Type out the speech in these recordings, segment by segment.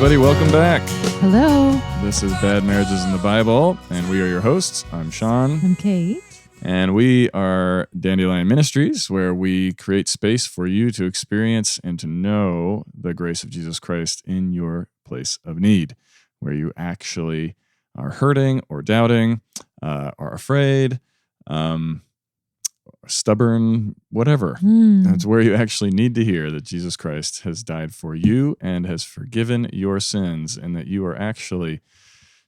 everybody. Welcome back. Hello. This is Bad Marriages in the Bible, and we are your hosts. I'm Sean. I'm Kate. And we are Dandelion Ministries, where we create space for you to experience and to know the grace of Jesus Christ in your place of need, where you actually are hurting or doubting, are afraid, stubborn, whatever. That's where you actually need to hear that Jesus Christ has died for you and has forgiven your sins, and that you are actually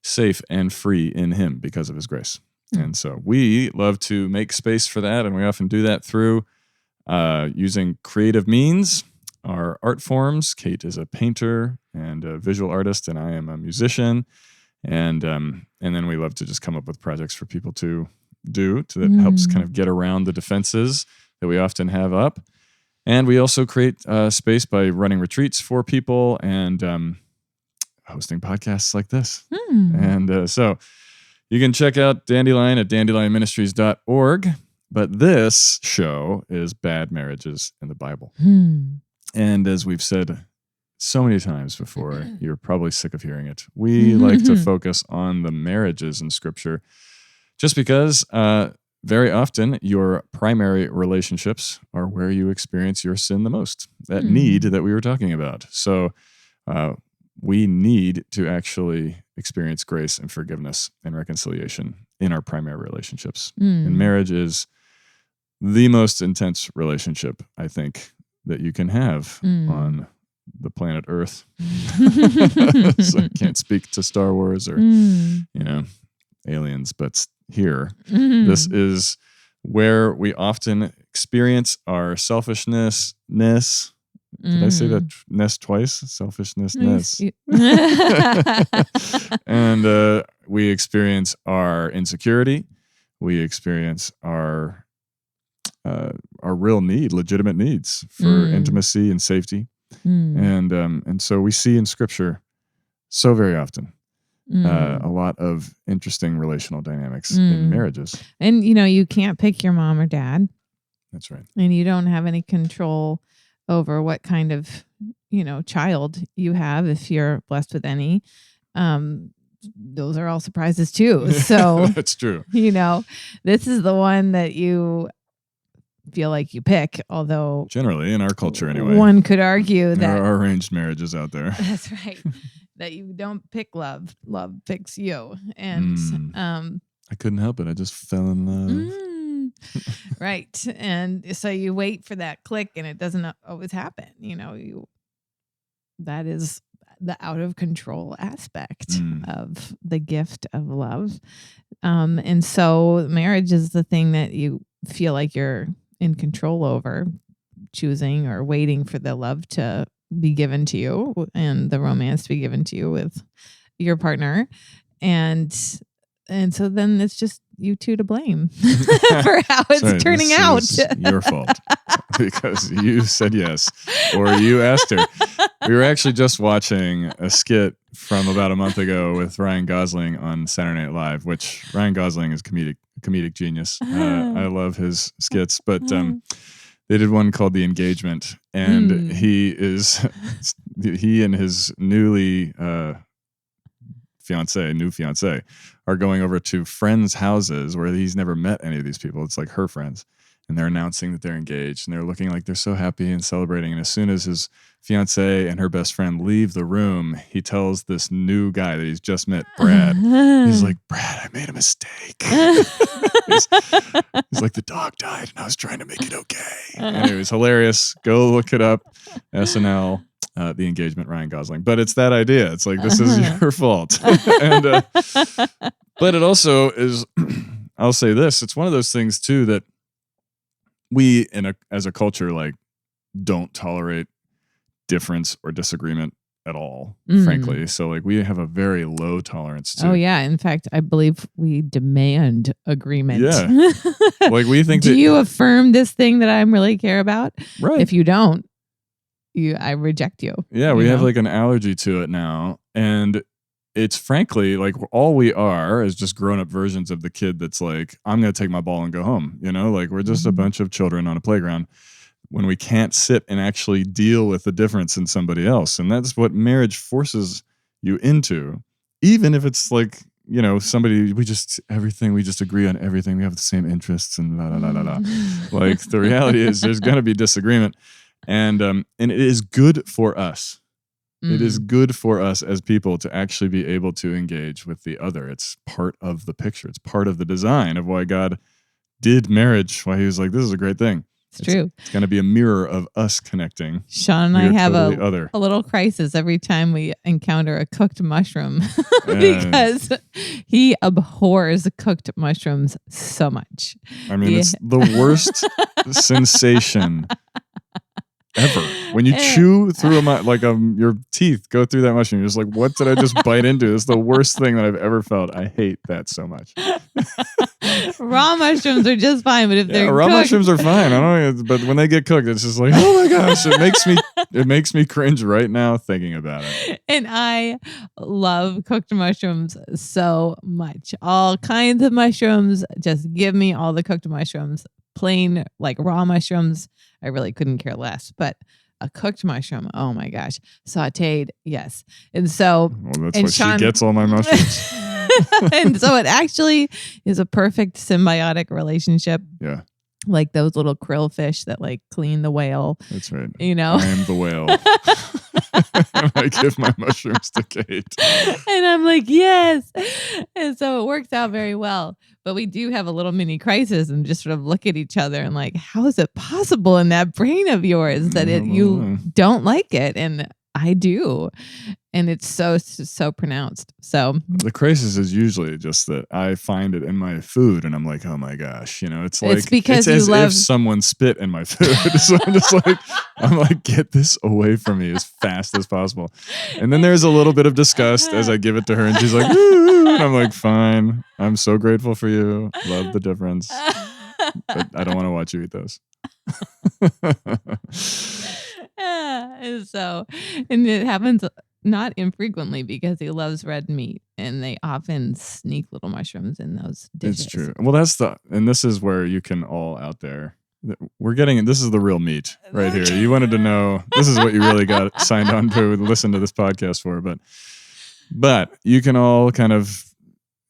safe and free in him because of his grace. And so we love to make space for that, and we often do that through using creative means, our art forms. Kate is a painter and a visual artist, and I am a musician. And then we love to just come up with projects for people to do that helps kind of get around the defenses that we often have up. And we also create space by running retreats for people and hosting podcasts like this. And so you can check out Dandelion at dandelionministries.org. But this show is Bad Marriages in the Bible. And as we've said so many times before, you're probably sick of hearing it. We like to focus on the marriages in Scripture just because very often your primary relationships are where you experience your sin the most, that need that we were talking about. So we need to actually experience grace and forgiveness and reconciliation in our primary relationships. And marriage is the most intense relationship, I think, that you can have on the planet Earth. So I can't speak to Star Wars or, aliens, but here, this is where we often experience our selfishness. Did I say that ness twice? Selfishness. And we experience our insecurity. We experience our real need, legitimate needs for intimacy and safety. And so we see in Scripture so very often a lot of interesting relational dynamics in marriages. And, you can't pick your mom or dad. That's right. And you don't have any control over what kind of, child you have if you're blessed with any. Those are all surprises too. So that's true. This is the one that you feel like you pick, although generally in our culture anyway, one could argue that there are arranged marriages out there. That's right. That you don't pick love picks you. And I couldn't help it, I just fell in love. Right. And so you wait for that click, and it doesn't always happen. That is the out of control aspect of the gift of love. And so marriage is the thing that you feel like you're in control over, choosing or waiting for the love to be given to you and the romance to be given to you with your partner. And so then it's just you two to blame for how it's turning out. This is your fault because you said yes, or you asked her. We were actually just watching a skit from about a month ago with Ryan Gosling on Saturday Night Live, which Ryan Gosling is comedic genius. I love his skits, but they did one called The Engagement, and he and his new fiance are going over to friends' houses where he's never met any of these people. It's like her friends. And they're announcing that they're engaged, and they're looking like they're so happy and celebrating. And as soon as his fiance and her best friend leave the room, he tells this new guy that he's just met, Brad. He's like, "Brad, I made a mistake." he's like, "The dog died, and I was trying to make it okay." Anyway, it was hilarious. Go look it up. SNL, The Engagement, Ryan Gosling. But it's that idea. It's like, this is your fault. And but it also is. I'll say this: it's one of those things too that we, as a culture, like, don't tolerate difference or disagreement at all, frankly. So, like, we have a very low tolerance to. Oh yeah, in fact, I believe we demand agreement. Yeah, like we think. Do you affirm this thing that I really care about? Right. If you don't, I reject you. Yeah, we have like an allergy to it now, and it's frankly like all we are is just grown-up versions of the kid that's like, I'm going to take my ball and go home. Like we're just a bunch of children on a playground when we can't sit and actually deal with the difference in somebody else. And that's what marriage forces you into, even if it's like, somebody, we just agree on everything. We have the same interests and la, la, la, la, la. Like the reality is there's going to be disagreement, and it is good for us. It is good for us as people to actually be able to engage with the other. It's part of the picture. It's part of the design of why God did marriage, why he was like, this is a great thing. It's true. It's going to be a mirror of us connecting. Sean and I have a little crisis every time we encounter a cooked mushroom because he abhors cooked mushrooms so much. I mean, it's the worst sensation ever. When you chew through your teeth go through that mushroom, you're just like, what did I just bite into? It's the worst thing that I've ever felt. I hate that so much. Raw mushrooms are just fine, but if they're raw cooked, mushrooms are fine. I don't know, but when they get cooked, it's just like, oh my gosh, it makes me cringe right now thinking about it. And I love cooked mushrooms so much. All kinds of mushrooms. Just give me all the cooked mushrooms. Plain, like raw mushrooms, I really couldn't care less. But a cooked mushroom, oh my gosh. Sauteed, yes. And so... Well, that's why Sean, she gets all my mushrooms. And so it actually is a perfect symbiotic relationship. Yeah. Like those little krill fish that like clean the whale. That's right. I am the whale. I give my mushrooms to Kate. And I'm like, yes. And so it works out very well. But we do have a little mini crisis and just sort of look at each other and like, how is it possible in that brain of yours that you don't like it? And I do. And it's so pronounced. So the crisis is usually just that I find it in my food and I'm like, oh my gosh, it's like it's as if someone spit in my food. So I'm like, get this away from me as fast as possible. And then there's a little bit of disgust as I give it to her and she's like, ooh, and I'm like, fine. I'm so grateful for you. Love the difference. But I don't want to watch you eat those. And it happens not infrequently because he loves red meat and they often sneak little mushrooms in those dishes. It's true. Well, and this is where you can all out there, this is the real meat right here. You wanted to know, this is what you really got signed on to listen to this podcast for, but you can all kind of,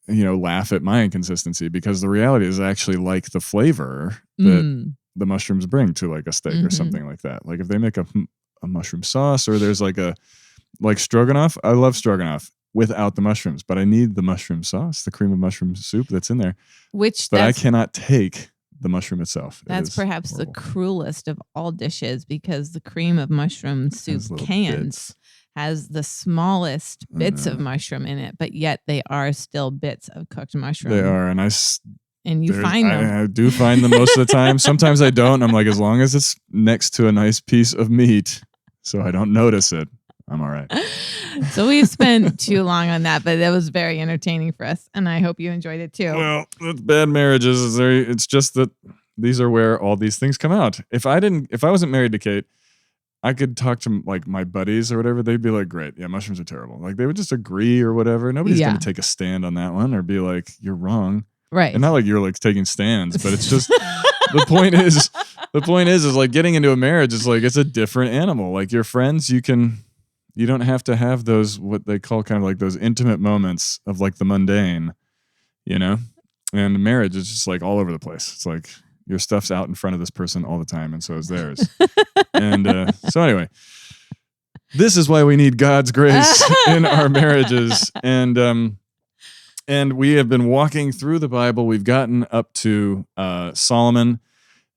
laugh at my inconsistency because the reality is I actually like the flavor that the mushrooms bring to like a steak or something like that. Like if they make a mushroom sauce or there's like stroganoff, I love without the mushrooms, but I need the mushroom sauce, the cream of mushroom soup that's in there. But I cannot take the mushroom itself. That's perhaps horrible. The cruelest of all dishes because the cream of mushroom soup cans has the smallest bits of mushroom in it, but yet they are still bits of cooked mushroom. They are, and you find them. I do find them most of the time. Sometimes I don't. I'm like, as long as it's next to a nice piece of meat, so I don't notice it, I'm all right. So we've spent too long on that, but it was very entertaining for us, and I hope you enjoyed it too. Well, with bad marriages, it's just that these are where all these things come out. If I wasn't married to Kate, I could talk to like my buddies or whatever. They'd be like, great. Yeah, mushrooms are terrible. Like they would just agree or whatever. Nobody's going to take a stand on that one or be like, you're wrong. Right. And not like you're like taking stands, but it's just the point is like getting into a marriage is like it's a different animal. Like your friends, you don't have to have those what they call kind of like those intimate moments of like the mundane, And marriage is just like all over the place. It's like your stuff's out in front of this person all the time, and so is theirs. And so anyway, this is why we need God's grace in our marriages. And we have been walking through the Bible. We've gotten up to Solomon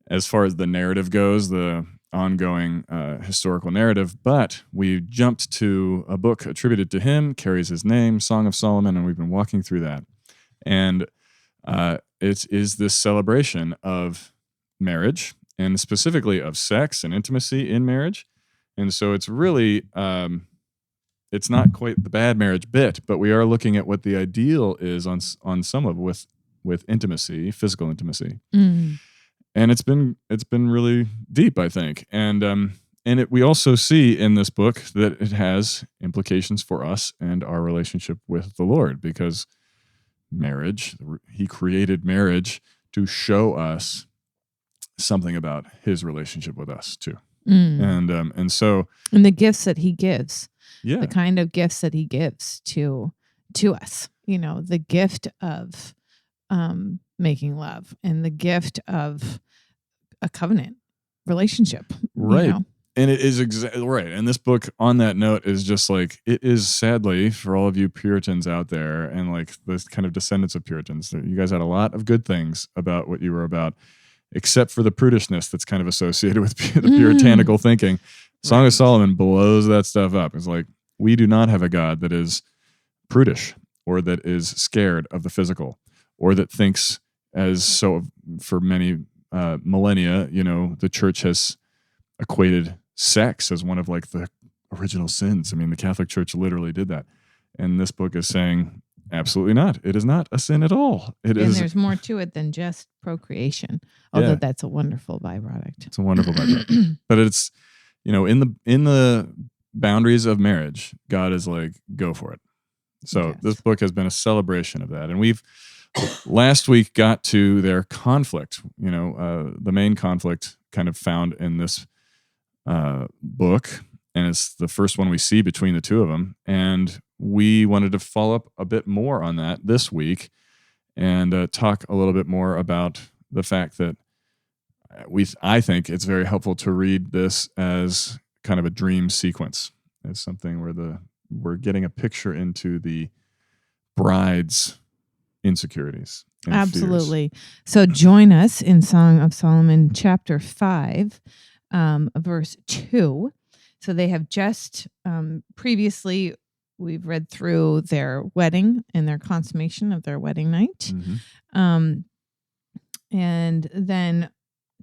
as far as the narrative goes, the ongoing historical narrative. But we jumped to a book attributed to him, carries his name, Song of Solomon, and we've been walking through that. And it is this celebration of marriage, and specifically of sex and intimacy in marriage. And so it's really... it's not quite the bad marriage bit, but we are looking at what the ideal is on some level with intimacy, physical intimacy, and it's been really deep, I think, and we also see in this book that it has implications for us and our relationship with the Lord, because marriage, He created marriage to show us something about his relationship with us too. And so, and the gifts that he gives, yeah, the kind of gifts that he gives to us, the gift of making love and the gift of a covenant relationship, right. And it is exactly right. And this book, on that note, is just like, it is sadly for all of you Puritans out there and like this kind of descendants of Puritans, you guys had a lot of good things about what you were about, except for the prudishness that's kind of associated with the puritanical thinking. Song of Solomon blows that stuff up. It's like, we do not have a God that is prudish or that is scared of the physical or that thinks, as so for many millennia, the church has equated sex as one of like the original sins. I mean, the Catholic Church literally did that. And this book is saying, absolutely not. It is not a sin at all. And there's more to it than just procreation, although that's a wonderful byproduct. It's a wonderful byproduct. But it's, in the boundaries of marriage, God is like, go for it. So this book has been a celebration of that. And we've last week got to their conflict, the main conflict kind of found in this book. And it's the first one we see between the two of them. And we wanted to follow up a bit more on that this week and talk a little bit more about the fact that I think it's very helpful to read this as kind of a dream sequence. It's something where we're getting a picture into the bride's insecurities. Absolutely. Fears. So join us in Song of Solomon, chapter 5, verse 2. So they have just previously, we've read through their wedding and their consummation of their wedding night. And then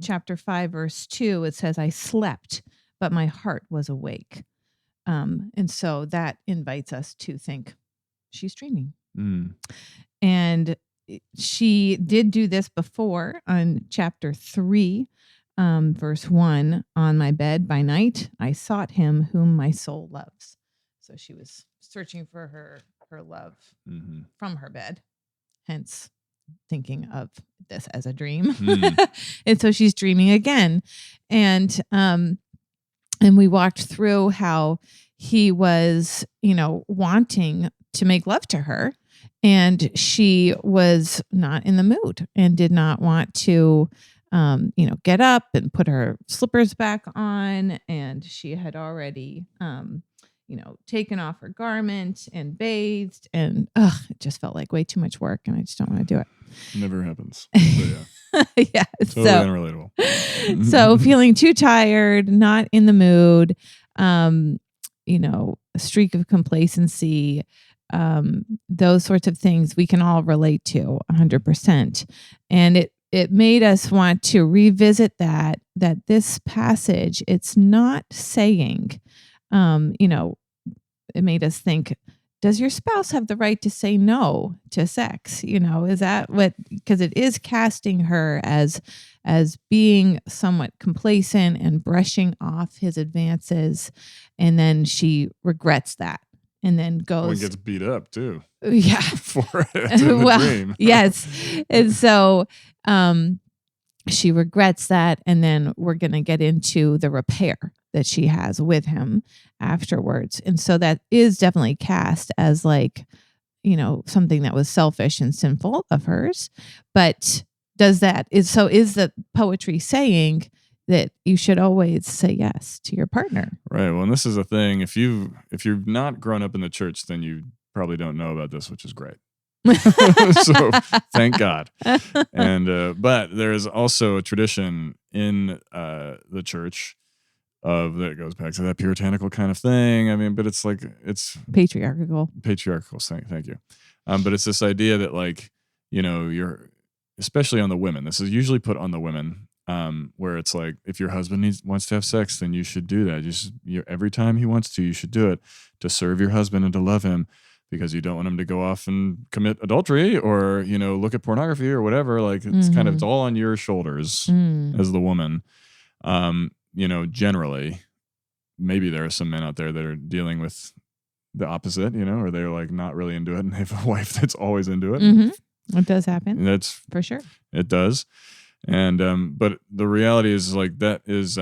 chapter 5, verse 2, it says, I slept, but my heart was awake. And so that invites us to think, she's dreaming. And she did do this before on chapter 3, verse 1, on my bed by night, I sought him whom my soul loves. So she was searching for her love from her bed, hence thinking of this as a dream. And so she's dreaming again. And we walked through how he was, wanting to make love to her. And she was not in the mood and did not want to, get up and put her slippers back on. And she had already, taken off her garment and bathed. And it just felt like way too much work. And I just don't want to do it. Never happens. So, yeah. Yeah. Totally unrelatable. So feeling too tired, not in the mood, a streak of complacency, those sorts of things we can all relate to 100%. And it made us want to revisit that this passage, it's not saying, it made us think, does your spouse have the right to say no to sex? Is that because it is casting her as being somewhat complacent and brushing off his advances. And then she regrets that. And then goes and gets beat up too. Yeah. For it in the dream. Yes. And so she regrets that. And then we're going to get into the repair that she has with him afterwards. And so that is definitely cast as like, something that was selfish and sinful of hers. But is the poetry saying that you should always say yes to your partner? Right. Well, and this is a thing. If you've not grown up in the church, then you probably don't know about this, which is great. So thank God. And but there is also a tradition in the church that goes back to that puritanical kind of thing. I mean, but it's patriarchal. Thank you. But it's this idea that like, you're especially on the women. This is usually put on the women. Where it's like, if your husband wants to have sex, then you should do that. Every time he wants to, you should do it to serve your husband and to love him, because you don't want him to go off and commit adultery or, look at pornography or whatever. Like it's it's all on your shoulders as the woman. Generally, maybe there are some men out there that are dealing with the opposite, or they're like not really into it and they have a wife that's always into it. Mm-hmm. It does happen. That's for sure. It does. And but the reality is like that is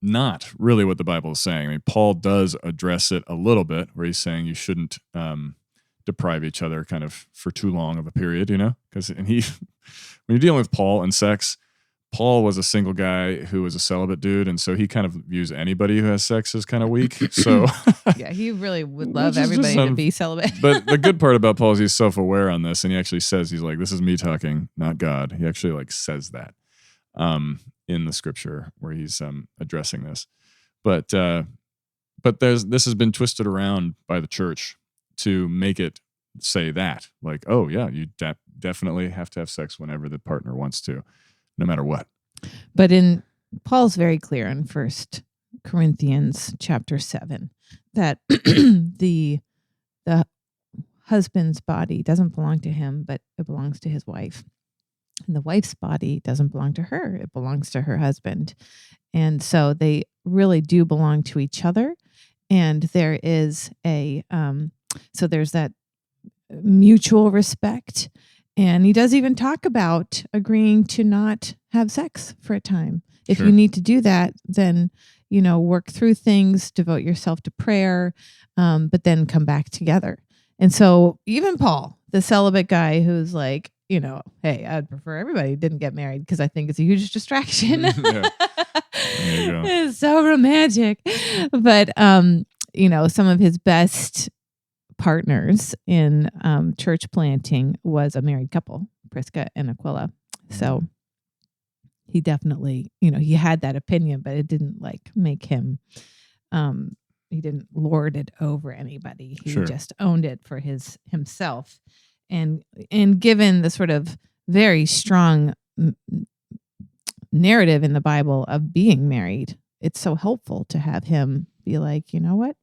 not really what the Bible is saying. I mean, Paul does address it a little bit, where he's saying you shouldn't deprive each other kind of for too long of a period, because when you're dealing with Paul and sex, Paul was a single guy who was a celibate dude, and so he kind of views anybody who has sex as kind of weak. So yeah, he really would love everybody to be celibate. But the good part about Paul is he's self-aware on this, and he actually says, he's like, this is me talking, not God. He actually like says that in the scripture where he's addressing this. But this has been twisted around by the church to make it say that, like, oh yeah, you definitely have to have sex whenever the partner wants to, no matter what. But Paul's very clear in 1 Corinthians chapter 7 that the husband's body doesn't belong to him, but it belongs to his wife. And the wife's body doesn't belong to her. It belongs to her husband. And so they really do belong to each other. And there is so there's that mutual respect. And he does even talk about agreeing to not have sex for a time. If Sure. you need to do that, then, work through things, devote yourself to prayer, but then come back together. And so even Paul, the celibate guy who's like, hey, I'd prefer everybody didn't get married because I think it's a huge distraction. Yeah. There you go. It's so romantic. But, some of his best partners in church planting was a married couple, Prisca and Aquila. So he definitely, he had that opinion, but it didn't like make him, he didn't lord it over anybody. He Sure. just owned it for himself. And given the sort of very strong narrative in the Bible of being married, it's so helpful to have him be like, you know what?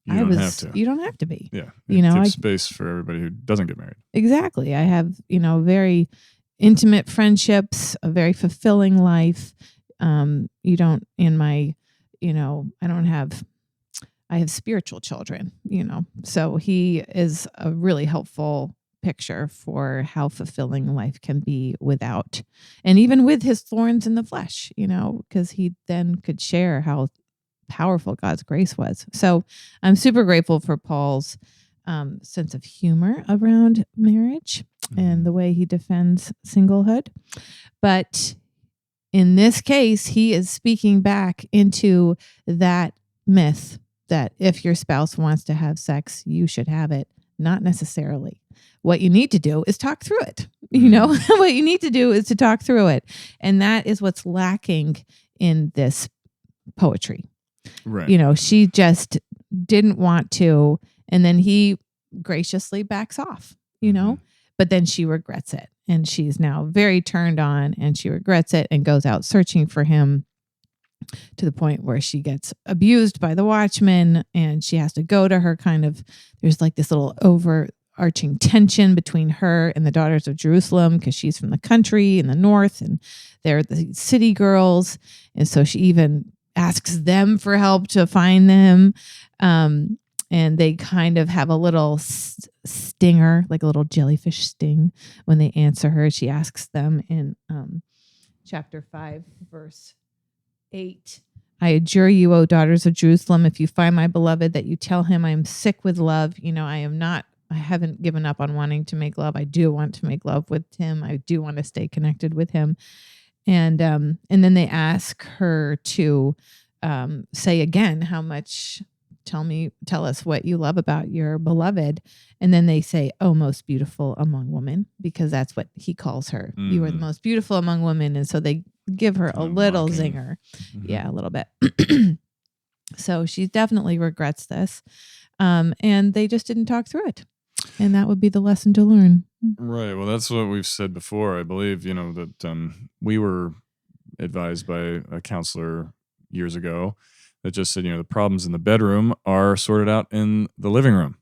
You don't have to. You don't have to be. Yeah. I keep space for everybody who doesn't get married. Exactly. I have, very intimate friendships, a very fulfilling life. You don't in my, I have spiritual children, so he is a really helpful picture for how fulfilling life can be without, and even with his thorns in the flesh, because he then could share how powerful God's grace was. So I'm super grateful for Paul's sense of humor around marriage and the way he defends singlehood. But in this case, he is speaking back into that myth that if your spouse wants to have sex, you should have it. Not necessarily. What you need to do is talk through it. What you need to do is to talk through it. And that is what's lacking in this poetry. Right. She just didn't want to. And then he graciously backs off, but then she regrets it. And she's now very turned on and she regrets it and goes out searching for him to the point where she gets abused by the watchman and she has to go to her there's like this little overarching tension between her and the daughters of Jerusalem because she's from the country in the north and they're the city girls. And so she even asks them for help to find them. And they kind of have a little stinger, like a little jellyfish sting when they answer her. She asks them in chapter 5, verse 8, I adjure you, O daughters of Jerusalem, if you find my beloved, that you tell him I am sick with love. I haven't given up on wanting to make love. I do want to make love with him. I do want to stay connected with him. And then they ask her to say again how much. Tell us what you love about your beloved. And then they say, oh, most beautiful among women, because that's what he calls her. Mm-hmm. You are the most beautiful among women. And so they give her a little zinger. Mm-hmm. Yeah, a little bit. So she definitely regrets this. And they just didn't talk through it. And that would be the lesson to learn. Right. Well, that's what we've said before. I believe, that we were advised by a counselor years ago that just said, the problems in the bedroom are sorted out in the living room.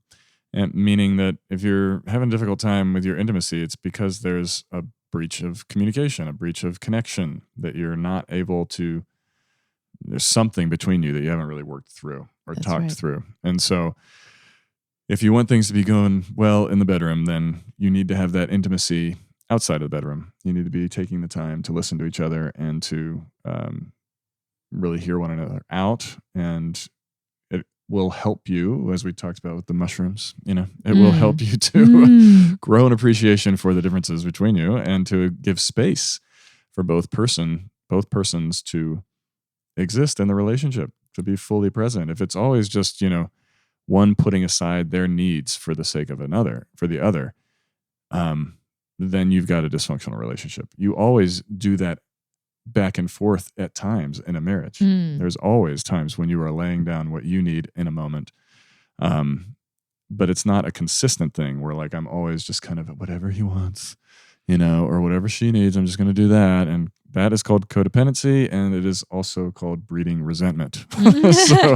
And meaning that if you're having a difficult time with your intimacy, it's because there's a breach of communication, a breach of connection, that you're not able to, there's something between you that you haven't really worked through or That's talked right. through. And so if you want things to be going well in the bedroom, then you need to have that intimacy outside of the bedroom. You need to be taking the time to listen to each other and to really hear one another out. And it will help you, as we talked about with the mushrooms, it will help you to grow an appreciation for the differences between you and to give space for both persons to exist in the relationship, to be fully present. If it's always just, one putting aside their needs for the sake of for the other, then you've got a dysfunctional relationship. You always do that back and forth at times in a marriage. There's always times when you are laying down what you need in a moment. But it's not a consistent thing where like, I'm always just kind of whatever he wants, or whatever she needs, I'm just going to do that. And that is called codependency, and it is also called breeding resentment. So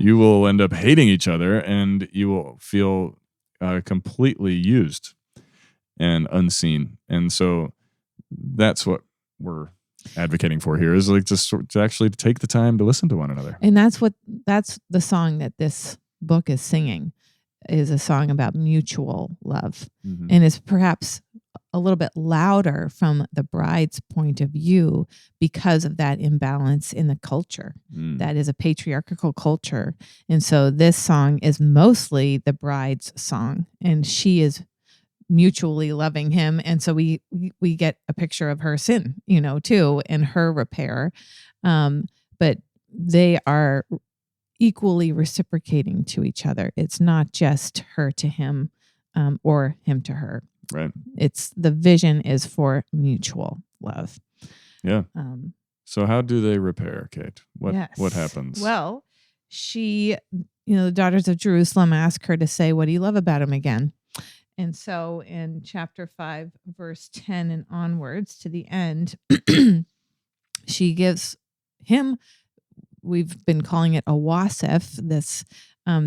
you will end up hating each other, and you will feel completely used and unseen. And so that's what we're advocating for here, is like to actually take the time to listen to one another. And that's the song that this book is singing, is a song about mutual love. And it's perhaps a little bit louder from the bride's point of view because of that imbalance in the culture. That is a patriarchal culture. And so this song is mostly the bride's song, and she is mutually loving him. And so we get a picture of her sin, too, and her repair. But they are equally reciprocating to each other. It's not just her to him, or him to her. Right. The vision is for mutual love. Yeah. So how do they repair, Kate? What happens? Well, she, the daughters of Jerusalem ask her to say, what do you love about him again? And so in chapter 5, verse 10 and onwards to the end, she gives him, we've been calling it a wasif, this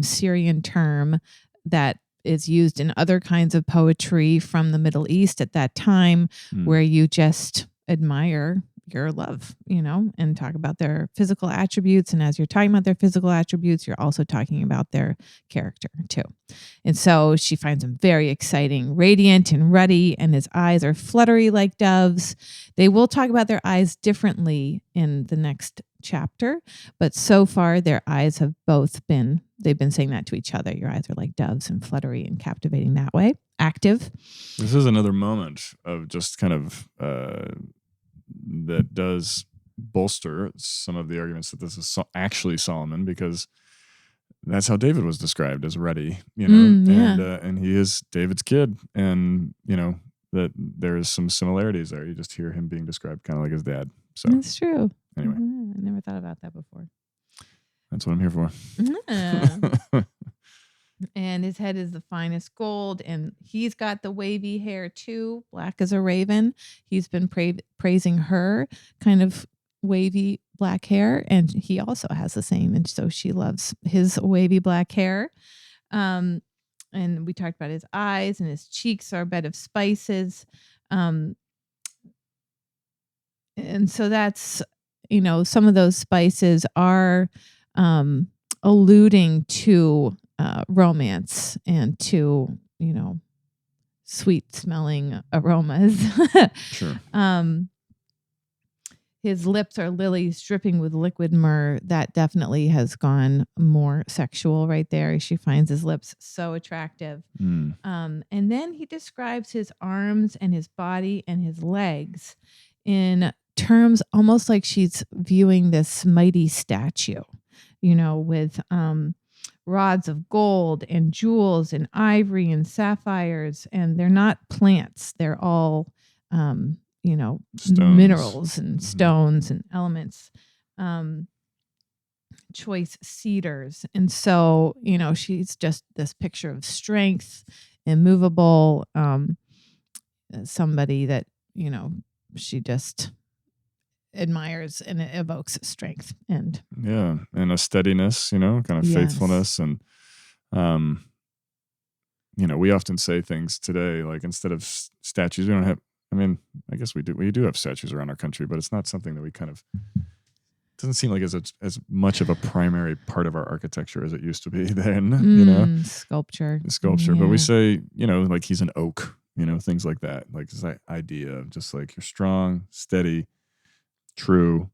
Syrian term that is used in other kinds of poetry from the Middle East at that time, where you just admire your love, and talk about their physical attributes. And as you're talking about their physical attributes, you're also talking about their character too. And so she finds him very exciting, radiant and ruddy, and his eyes are fluttery like doves. They will talk about their eyes differently in the next chapter, but so far their eyes have they've been saying that to each other. Your eyes are like doves and fluttery and captivating that way, active. This is another moment of just kind of that does bolster some of the arguments that this is actually Solomon, because that's how David was described, as ready, and he is David's kid, and that there's some similarities there. You just hear him being described kind of like his dad. So that's true. Anyway, I never thought about that before. That's what I'm here for. And his head is the finest gold, and he's got the wavy hair too, black as a raven. He's been praising her kind of wavy black hair, and he also has the same, and so she loves his wavy black hair. And we talked about his eyes, and his cheeks are a bed of spices. And so that's, some of those spices are alluding to romance and to, sweet smelling aromas. Sure. His lips are lilies dripping with liquid myrrh. That definitely has gone more sexual right there. She finds his lips so attractive. And then he describes his arms and his body and his legs in terms almost like she's viewing this mighty statue, with rods of gold and jewels and ivory and sapphires. And they're not plants. They're all, Stones. Minerals and stones and elements, choice cedars. And so, she's just this picture of strength, immovable, somebody that, she just admires, and it evokes strength and a steadiness, kind of faithfulness. And we often say things today like, instead of statues, we don't have, I guess we do have statues around our country, but it's not something that we kind of, doesn't seem like as much of a primary part of our architecture as it used to be then. Sculpture. But we say, like he's an oak, things like that. Like this idea of just like you're strong, steady, true,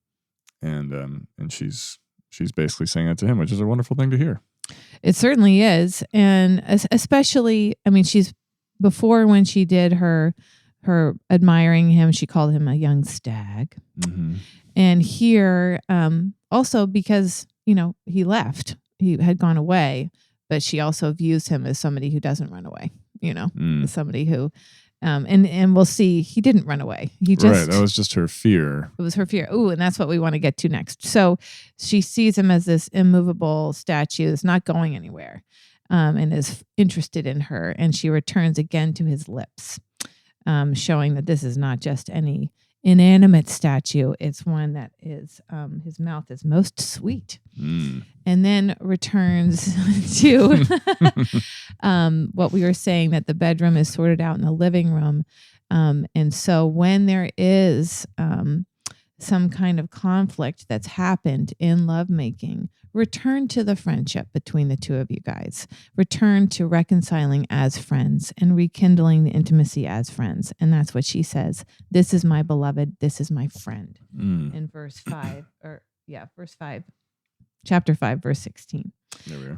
and she's basically saying that to him, which is a wonderful thing to hear. It certainly is. And especially, I mean, before when she did her admiring him, she called him a young stag. Mm-hmm. And here, also because, he left, he had gone away, but she also views him as somebody who doesn't run away, as somebody who, and we'll see, he didn't run away. Right. That was just her fear. It was her fear. Ooh, and that's what we want to get to next. So she sees him as this immovable statue that's not going anywhere, and is interested in her. And she returns again to his lips, showing that this is not just any inanimate statue. It's one that is, his mouth is most sweet. And then returns to what we were saying, that the bedroom is sorted out in the living room. And so when there is some kind of conflict that's happened in lovemaking, return to the friendship between the two of you guys. Return to reconciling as friends and rekindling the intimacy as friends. And that's what she says. This is my beloved. This is my friend. In verse 5, chapter 5, verse 16. There we go.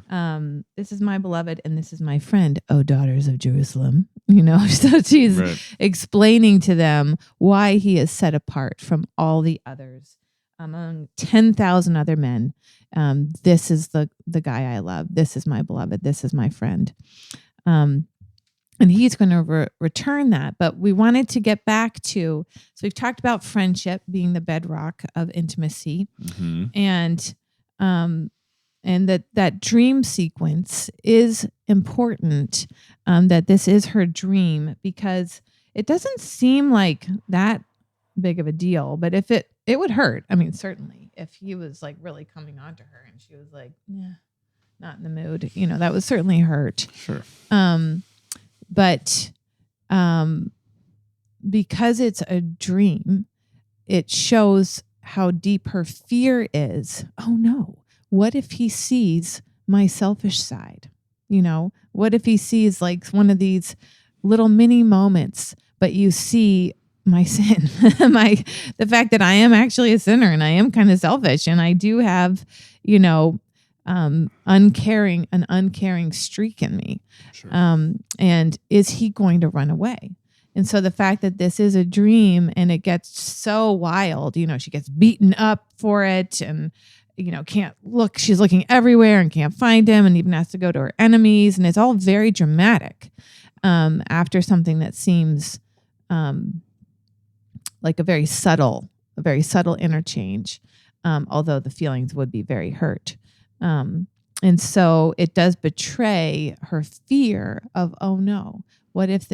This is my beloved and this is my friend, O daughters of Jerusalem. So she's explaining to them why he is set apart from all the others. Among 10,000 other men, this is the guy I love. This is my beloved. This is my friend. And he's going to return that. But we wanted to get back to, so we've talked about friendship being the bedrock of intimacy. Mm-hmm. And that dream sequence is important, that this is her dream, because it doesn't seem like that big of a deal, but if it would hurt. I mean, certainly if he was like really coming on to her and she was like, nah, not in the mood, that would certainly hurt. Sure. But because it's a dream, it shows how deep her fear is. Oh no. What if he sees my selfish side? What if he sees like one of these little mini moments, but you see my sin, the fact that I am actually a sinner and I am kind of selfish and I do have, an uncaring streak in me. Sure. And is he going to run away? And so the fact that this is a dream and it gets so wild, she gets beaten up for it and, can't look, she's looking everywhere and can't find him and even has to go to her enemies. And it's all very dramatic, after something that seems, like a very subtle interchange, although the feelings would be very hurt. And so it does betray her fear of, oh no, what if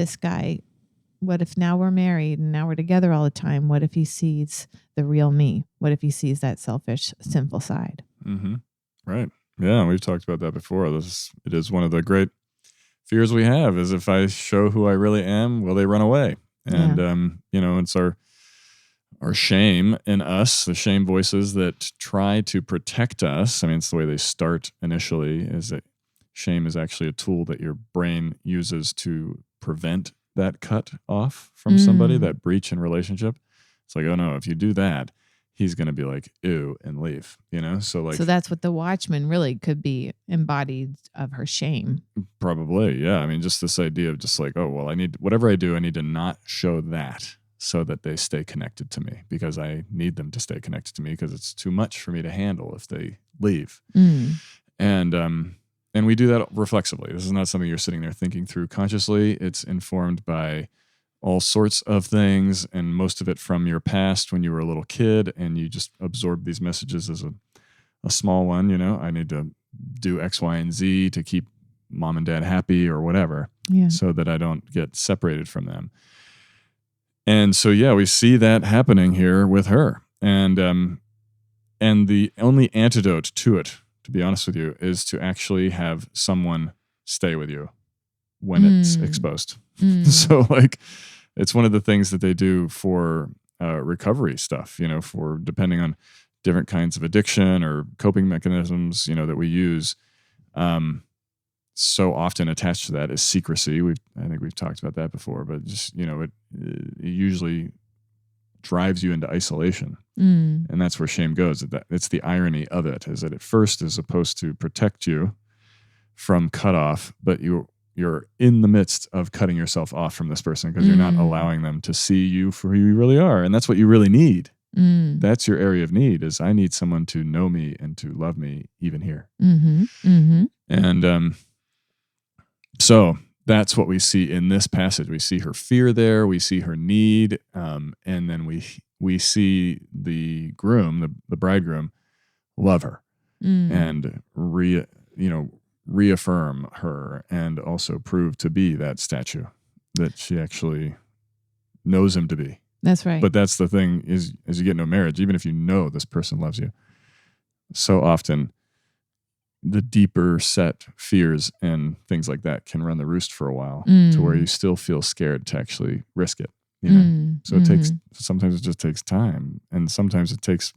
now we're married and now we're together all the time? What if he sees the real me? What if he sees that selfish, sinful side? Mm-hmm. Right. Yeah, we've talked about that before. It is one of the great fears we have, is if I show who I really am, will they run away? And, it's our shame in us, the shame voices that try to protect us. I mean, it's the way they start initially, is that shame is actually a tool that your brain uses to prevent that cut off from somebody, that breach in relationship. It's like, oh no, if you do that, he's going to be like, ew, and leave, So that's what the Watchman really could be embodied of her shame. Probably. Yeah. I mean, just this idea of just like, oh, well, whatever I do, I need to not show that, so that they stay connected to me, because I need them to stay connected to me, because it's too much for me to handle if they leave. And we do that reflexively. This is not something you're sitting there thinking through consciously. It's informed by all sorts of things, and most of it from your past when you were a little kid and you just absorb these messages as a small one. I need to do X, Y, and Z to keep mom and dad happy or whatever, so that I don't get separated from them. And so, we see that happening here with her. And the only antidote to it, to be honest with you, is to actually have someone stay with you when it's exposed. So it's one of the things that they do for recovery stuff, for depending on different kinds of addiction or coping mechanisms, that we use. so often attached to that is secrecy. I think we've talked about that before, but just, it usually drives you into isolation. And that's where shame goes. It's the irony of it, is that at first is supposed to protect you from cutoff, but you're in the midst of cutting yourself off from this person because you're not allowing them to see you for who you really are. And that's what you really need. That's your area of need, is I need someone to know me and to love me even here. And so that's what we see in this passage. We see her fear there. We see her need. And then we see the groom, the bridegroom, love her and reaffirm her, and also prove to be that statue that she actually knows him to be. That's right. But that's the thing, is as you get into a marriage, even if you know this person loves you, so often the deeper set fears and things like that can run the roost for a while, to where you still feel scared to actually risk it. So sometimes it just takes time, and sometimes it takes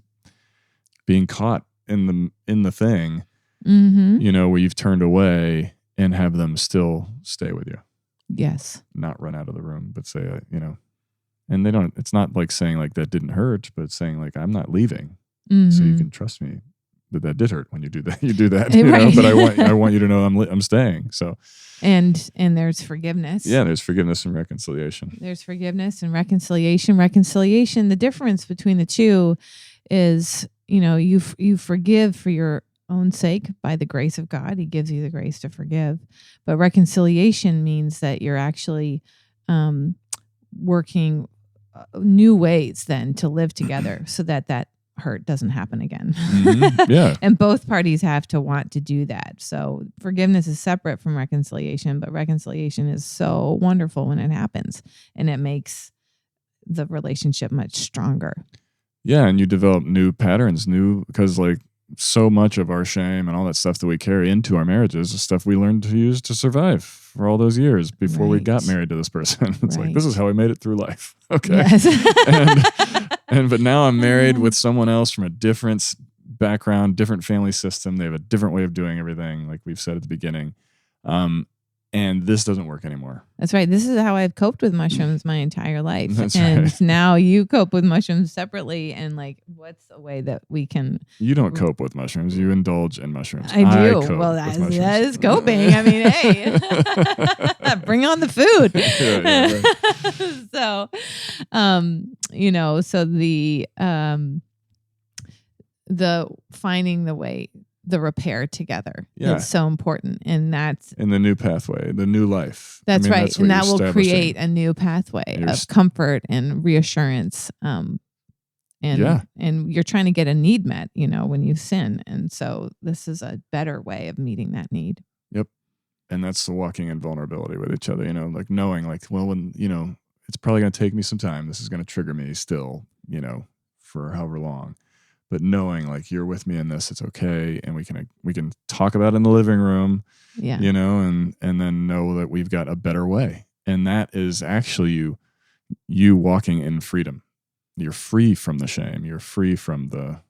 being caught in the thing, where you've turned away, and have them still stay with you. Yes. Not run out of the room, but say, and they don't, it's not like saying like that didn't hurt, but saying like, I'm not leaving. So you can trust me that did hurt when you do that. You do that, right. But I want you to know I'm staying. So, and there's forgiveness. Yeah, there's forgiveness and reconciliation. There's forgiveness and reconciliation. Reconciliation. The difference between the two is, you forgive for your own sake by the grace of God. He gives you the grace to forgive. But reconciliation means that you're actually working new ways then to live together, so that hurt doesn't happen again. Yeah. And both parties have to want to do that. So forgiveness is separate from reconciliation, but reconciliation is so wonderful when it happens, and it makes the relationship much stronger. Yeah. And you develop new patterns, because like so much of our shame and all that stuff that we carry into our marriages is stuff we learned to use to survive for all those years before we got married to this person. It's like, this is how we made it through life. Okay. Yes. But now I'm married with someone else from a different background, different family system. They have a different way of doing everything, like we've said at the beginning. And this doesn't work anymore. That's right. This is how I've coped with mushrooms my entire life. That's and right. Now you cope with mushrooms separately. And like, what's a way that we can... You don't cope with mushrooms. You indulge in mushrooms. I do. Cope well, with that is coping. I mean, hey, bring on the food. Right. So, so the finding the way, the repair together is so important. And that's in the new pathway, the new life. That's right. That's and that will create a new pathway of comfort and reassurance. And you're trying to get a need met, when you sin. And so this is a better way of meeting that need. Yep. And that's the walking in vulnerability with each other, like knowing like, well, when, it's probably going to take me some time. This is going to trigger me still, for however long. But knowing like you're with me in this, it's okay, and we can talk about it in the living room, and then know that we've got a better way, and that is actually you walking in freedom. You're free from the shame. You're free from the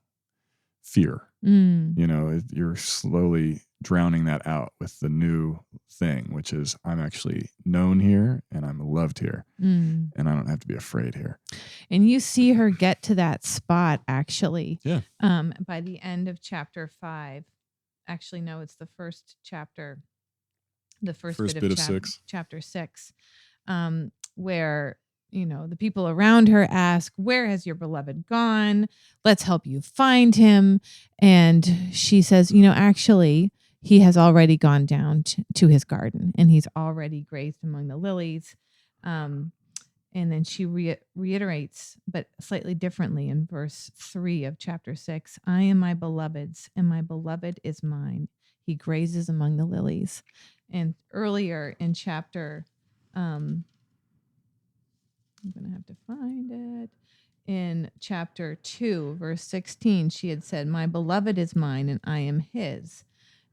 fear. You're slowly drowning that out with the new thing, which is I'm actually known here and I'm loved here, and I don't have to be afraid here. And you see her get to that spot actually. Yeah. By the end of chapter 5. Actually, no, it's the first chapter. The first bit of 6. Chapter 6, where the people around her ask, "Where has your beloved gone? Let's help you find him." And she says, actually, he has already gone down to his garden, and he's already grazed among the lilies. And then she reiterates, but slightly differently in verse 3 of chapter 6, "I am my beloved's, and my beloved is mine. He grazes among the lilies." And earlier in chapter... I'm going to have to find it. In chapter 2, verse 16, she had said, "My beloved is mine and I am his."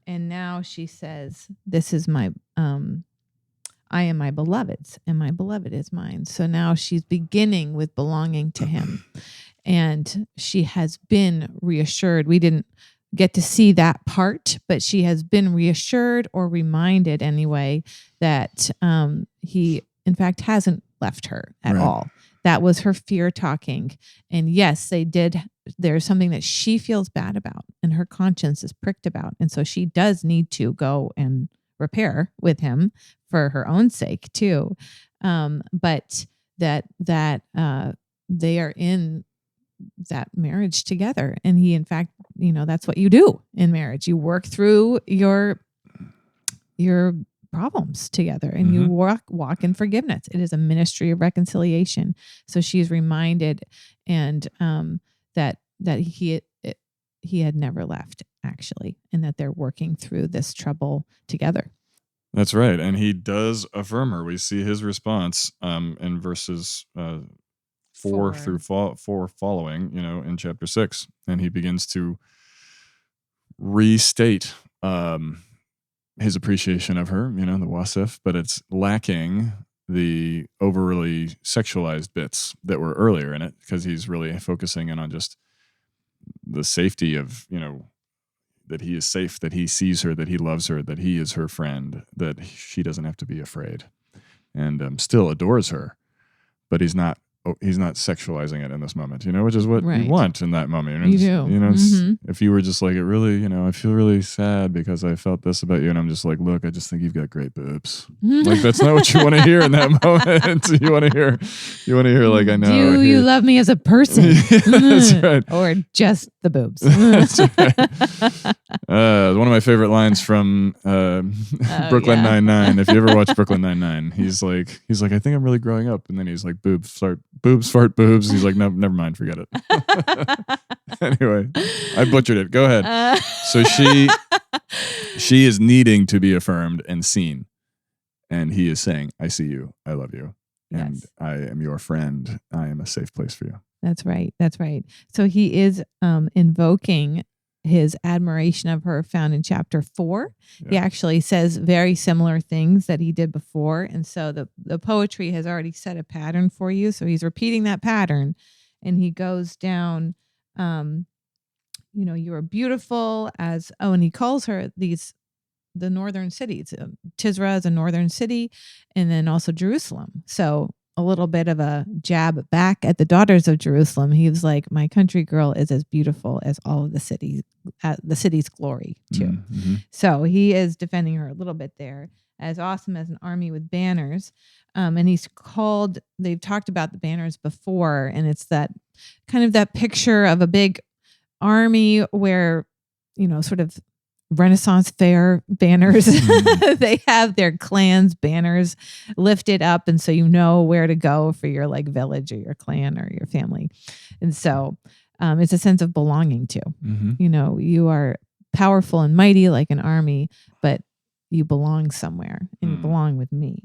And now she says, "This is my, I am my beloved's and my beloved is mine." So now she's beginning with belonging to him. And she has been reassured. We didn't get to see that part, but she has been reassured or reminded anyway that he, in fact, hasn't left her at all. That was her fear talking. And yes, they did. There's something that she feels bad about and her conscience is pricked about. And so she does need to go and repair with him for her own sake too. But that they are in that marriage together. And he, in fact, that's what you do in marriage. You work through your problems together and you walk in forgiveness. It is a ministry of reconciliation. So she's reminded and that he had never left actually, and that they're working through this trouble together. That's right. And he does affirm her. We see his response in verses 4 through 4 following, in chapter 6. And he begins to restate his appreciation of her, the wasif, but it's lacking the overly sexualized bits that were earlier in it, because he's really focusing in on just the safety of, that he is safe, that he sees her, that he loves her, that he is her friend, that she doesn't have to be afraid, and still adores her, but he's not sexualizing it in this moment, which is what you want in that moment. You do. If you were just like, it really, I feel really sad because I felt this about you. And I'm just like, look, I just think you've got great boobs. Like, that's not what you want to hear in that moment. You want to hear like, I know. Do you love me as a person? That's right. Or just the boobs. That's right. One of my favorite lines from Brooklyn Nine-Nine. If you ever watch Brooklyn Nine-Nine, he's like, I think I'm really growing up. And then he's like, boobs fart boobs. He's like, no, never mind, forget it. Anyway, I butchered it. Go ahead. So she is needing to be affirmed and seen. And he is saying, I see you. I love you. And yes. I am your friend. I am a safe place for you. That's right. That's right. So he is invoking his admiration of her found in chapter 4. Yeah. He actually says very similar things that he did before. And so the poetry has already set a pattern for you. So he's repeating that pattern, and he goes down, you are beautiful as, and he calls her the northern cities. Tisra is a northern city, and then also Jerusalem. So a little bit of a jab back at the daughters of Jerusalem. He was like, my country girl is as beautiful as all of the city's glory too. Mm-hmm. So he is defending her a little bit there, as awesome as an army with banners. And they've talked about the banners before, and it's that kind of that picture of a big army where, sort of Renaissance fair banners. They have their clans banners lifted up, and so you know where to go for your like village or your clan or your family. And so it's a sense of belonging to. Mm-hmm. You are powerful and mighty like an army, but you belong somewhere, and you belong with me.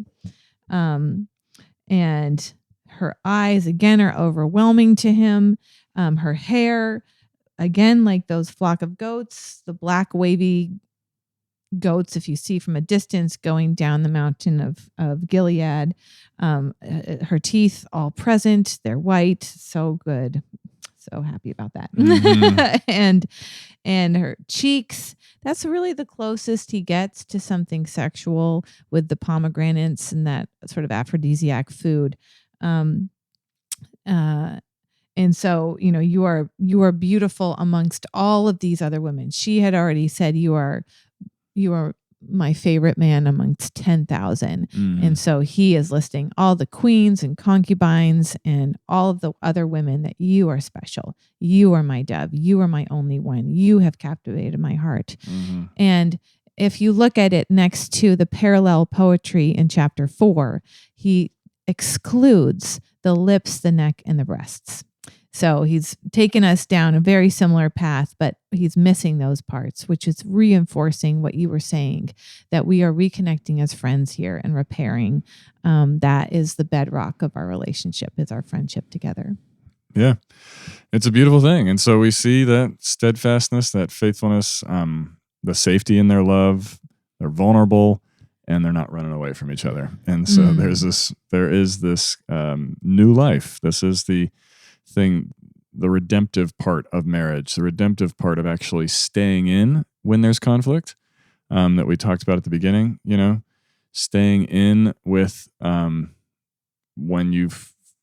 And her eyes again are overwhelming to him. Her hair, again, like those flock of goats, the black wavy goats, if you see from a distance going down the mountain of Gilead. Her teeth all present. They're white. So good. So happy about that. Mm-hmm. and her cheeks, that's really the closest he gets to something sexual, with the pomegranates and that sort of aphrodisiac food. And so, you are beautiful amongst all of these other women. She had already said, you are my favorite man amongst 10,000. And so he is listing all the queens and concubines and all of the other women that you are special. You are my dove. You are my only one. You have captivated my heart. Mm-hmm. And if you look at it next to the parallel poetry in chapter 4, he excludes the lips, the neck, and the breasts. So he's taken us down a very similar path, but he's missing those parts, which is reinforcing what you were saying, that we are reconnecting as friends here and repairing. That is the bedrock of our relationship, is our friendship together. Yeah, it's a beautiful thing. And so we see that steadfastness, that faithfulness, the safety in their love. They're vulnerable, and they're not running away from each other. And so there is this new life. This is the thing the redemptive part of marriage, the redemptive part of actually staying in when there's conflict, that we talked about at the beginning, staying in with when you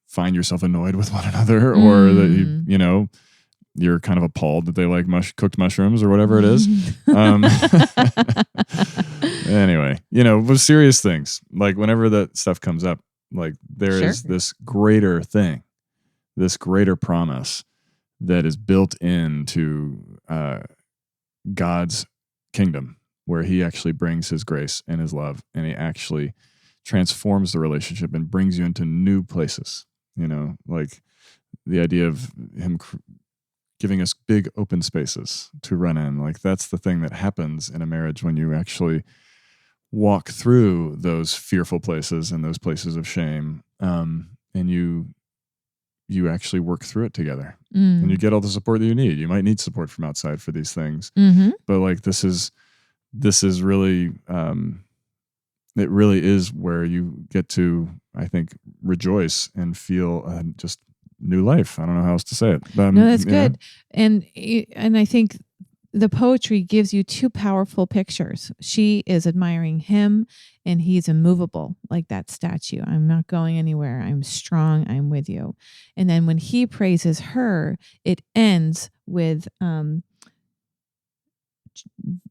find yourself annoyed with one another, or that you're kind of appalled that they like cooked mushrooms or whatever it is. Anyway, with serious things, like whenever that stuff comes up, like there is this greater thing, this greater promise that is built into God's kingdom, where he actually brings his grace and his love, and he actually transforms the relationship and brings you into new places. Like the idea of him giving us big open spaces to run in. Like that's the thing that happens in a marriage when you actually walk through those fearful places and those places of shame, and you actually work through it together, and you get all the support that you need. You might need support from outside for these things, but like this is really, it really is where you get to, I think, rejoice and feel just new life. I don't know how else to say it. No, that's good. And I think the poetry gives you two powerful pictures. She is admiring him, and he's immovable, like that statue. I'm not going anywhere. I'm strong. I'm with you. And then when he praises her, it ends with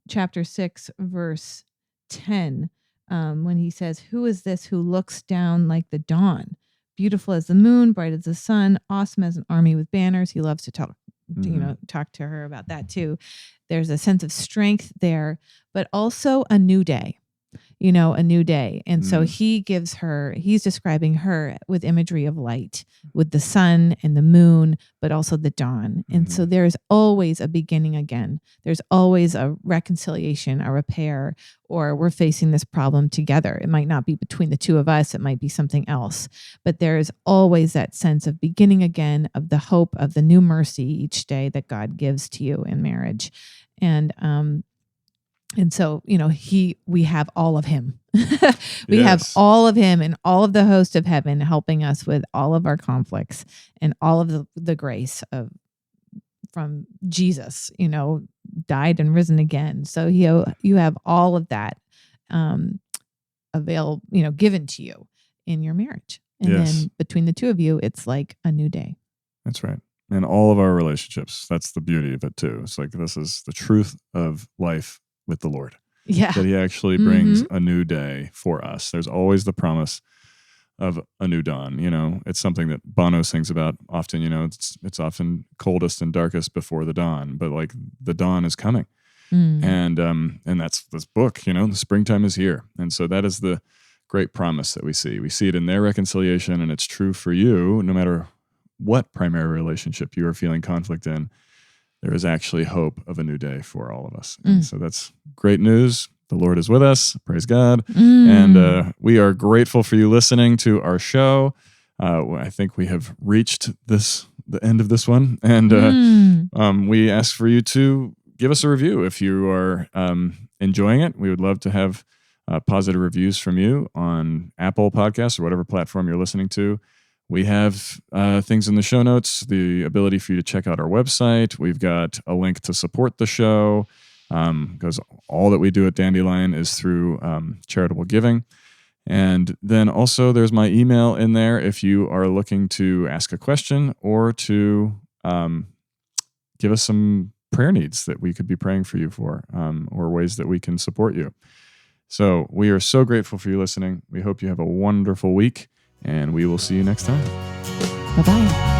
chapter 6, verse 10, when he says, "Who is this who looks down like the dawn? Beautiful as the moon, bright as the sun, awesome as an army with banners." He loves to talk to her about that too. There's a sense of strength there, but also a new day, a new day. And so he's describing her with imagery of light, with the sun and the moon, but also the dawn. And so there's always a beginning again. There's always a reconciliation, a repair, or we're facing this problem together. It might not be between the two of us. It might be something else, but there's always that sense of beginning again, of the hope of the new mercy each day that God gives to you in marriage. And so, we have all of him. We have all of him and all of the host of heaven helping us with all of our conflicts and all of the grace from Jesus, died and risen again. So you have all of that given to you in your marriage. And then between the two of you, it's like a new day. That's right. And all of our relationships, that's the beauty of it too. It's like, this is the truth of life with the Lord. Yeah. That he actually brings a new day for us. There's always the promise of a new dawn. It's something that Bono sings about often. It's often coldest and darkest before the dawn, but like the dawn is coming. And that's this book, the springtime is here. And so that is the great promise that we see. We see it in their reconciliation, and it's true for you, no matter what primary relationship you are feeling conflict in. There is actually hope of a new day for all of us. And so that's great news. The Lord is with us. Praise God. And we are grateful for you listening to our show. I think we have reached the end of this one. And we ask for you to give us a review if you are enjoying it. We would love to have positive reviews from you on Apple Podcasts or whatever platform you're listening to. We have things in the show notes, the ability for you to check out our website. We've got a link to support the show, because all that we do at Dandelion is through charitable giving. And then also there's my email in there if you are looking to ask a question or to give us some prayer needs that we could be praying for you for, or ways that we can support you. So we are so grateful for you listening. We hope you have a wonderful week. And we will see you next time. Bye-bye.